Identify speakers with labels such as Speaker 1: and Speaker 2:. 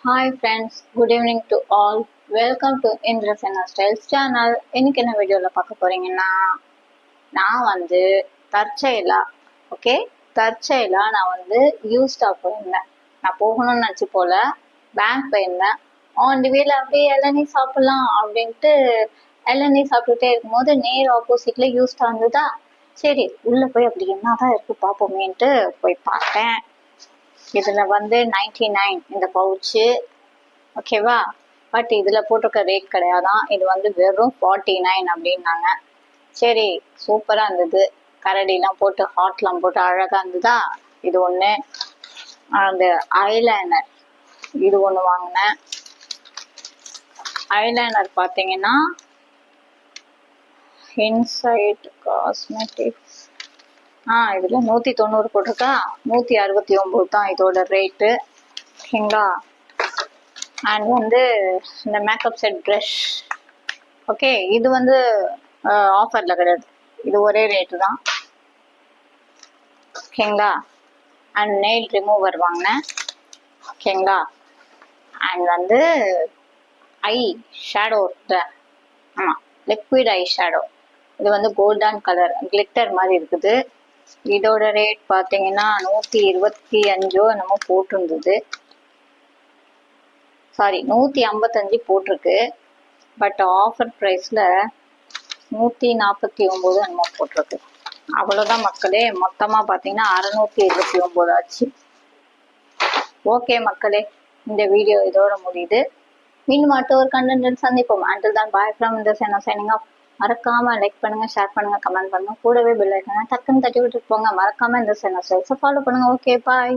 Speaker 1: Hi friends, good evening to all. Welcome to Indra Senna Styles channel. இன்னைக்கு என்ன வீடியோவில் பார்க்க போறீங்கன்னா நான் வந்து தற்செயலா நான் வந்து யூஸ்டா போயிருந்தேன். நான் போகணும்னு நினச்சி போல பேங்க் போயிருந்தேன். ஆன் தி வேல அப்படியே இளநீ சாப்பிடலாம் அப்படின்ட்டு இளநீ சாப்பிட்டுட்டே இருக்கும்போது நேர் ஆப்போசிட்ல யூஸ்டா இருந்ததா. சரி உள்ள போய் அப்படி என்னதான் இருக்கு பார்ப்போமேன்ட்டு போய் பார்த்தேன். இதுல வந்து 99 இந்த பவுச்சு, ஓகேவா. பட் இதுல போட்டிருக்க ரேட் கிடையாதான். இது வந்து வெறும் 49 அப்படின்னாங்க. சரி சூப்பரா இருந்தது. கரடிலாம் போட்டு ஹாட்லாம் போட்டு அழகா இருந்ததா. இது ஒண்ணு. அந்த ஐலைனர் இது ஒண்ணு வாங்கினேன். ஐலைனர் பாத்தீங்கன்னா இன்சைட் காஸ்மெட்டிக்ஸ் இதுல 190 போட்டிருக்கா. 169 தான் இதோட ரேட்டு, ஓகேங்களா. அண்ட் வந்து இந்த மேக்கப் செட் ப்ரஷ், ஓகே, இது வந்து ஆஃபர்ல கிடையாது, இது ஒரே ரேட்டு தான், ஓகேங்களா. அண்ட் நெயில் ரிமூவர் வாங்கினேன், ஓகேங்களா. அண்ட் வந்து ஐ ஷேடோ, ஆமாம், லிக்விட் ஐ ஷேடோ. இது வந்து கோல்டன் கலர் கிளிட்டர் மாதிரி இருக்குது. இதோட ரேட் பார்த்தீங்கன்னா 125 என்னமோ போட்டிருந்தது. சாரி 155 போட்டிருக்கு. பட் ஆஃபர் ப்ரைஸில் 149 என்னமோ போட்டிருக்கு. அவ்வளோதான் மக்களே. மொத்தமாக பார்த்தீங்கன்னா 629 ஆச்சு. ஓகே மக்களே, இந்த வீடியோ இதோட முடியுது. மீண்டும் அடுத்த ஒரு கண்டென்ட் சந்திப்போம். அண்டில் தான் பாய் ஃப்ரம் இந்த சேனல் சைனிங் ஆஃப். மறக்காம லைக் பண்ணுங்க, ஷேர் பண்ணுங்க, கமெண்ட் பண்ணுங்க, கூடவே பெல் ஐக்கான டக்குன்னு தட்டி விட்டுட்டு போங்க. மறக்காம இந்த சேனல் ஸ்டைல்ஸை ஃபாலோ பண்ணுங்க. Okay bye.